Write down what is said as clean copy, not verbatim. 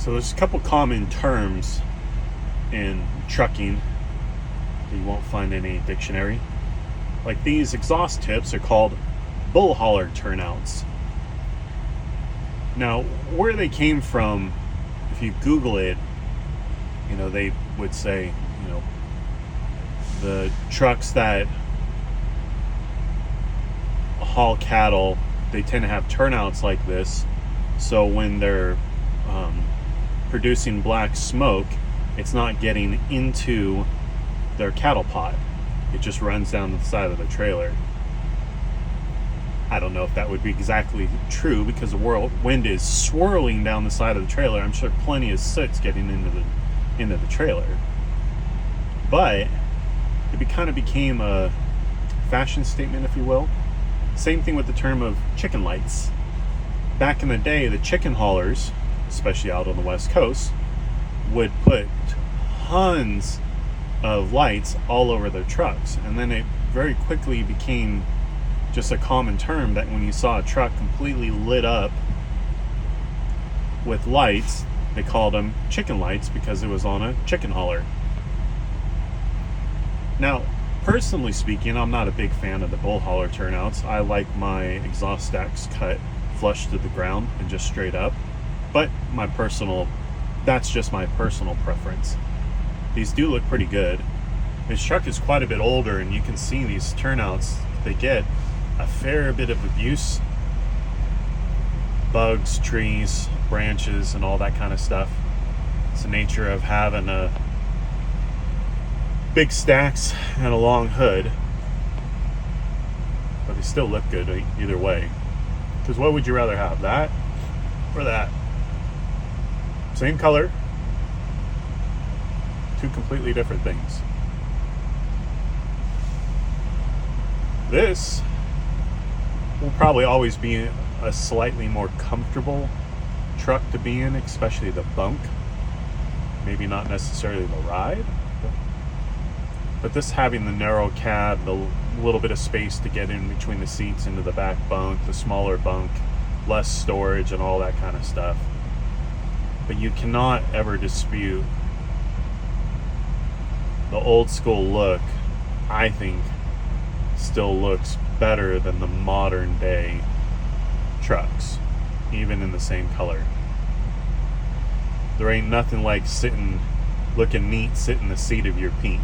So there's a couple common terms in trucking that you won't find in any dictionary. Like these exhaust tips are called bull hauler turnouts. Now, where they came from, if you Google it, they would say, the trucks that haul cattle, they tend to have turnouts like this. So when they're producing black smoke, it's not getting into their cattle pot. It just runs down the side of the trailer. I don't know if that would be exactly true because the wind is swirling down the side of the trailer. I'm sure plenty of soot's getting into the trailer. But it kind of became a fashion statement, if you will. Same thing with the term of chicken lights. Back in the day, the chicken haulers, especially out on the West Coast, would put tons of lights all over their trucks. And then it very quickly became just a common term that when you saw a truck completely lit up with lights, they called them chicken lights because it was on a chicken hauler. Now, personally speaking, I'm not a big fan of the bull hauler turnouts. I like my exhaust stacks cut flush to the ground and just straight up. But that's just my personal preference. These do look pretty good. This truck is quite a bit older, and you can see these turnouts, they get a fair bit of abuse. Bugs, trees, branches, and all that kind of stuff. It's the nature of having big stacks and a long hood. But they still look good either way. Because what would you rather have, that or that? Same color, two completely different things. This will probably always be a slightly more comfortable truck to be in, especially the bunk. Maybe not necessarily the ride, but this having the narrow cab, the little bit of space to get in between the seats into the back bunk, the smaller bunk, less storage and all that kind of stuff. But you cannot ever dispute the old school look. I think still looks better than the modern day trucks, even in the same color. There ain't nothing like looking neat, sitting in the seat of your Pete.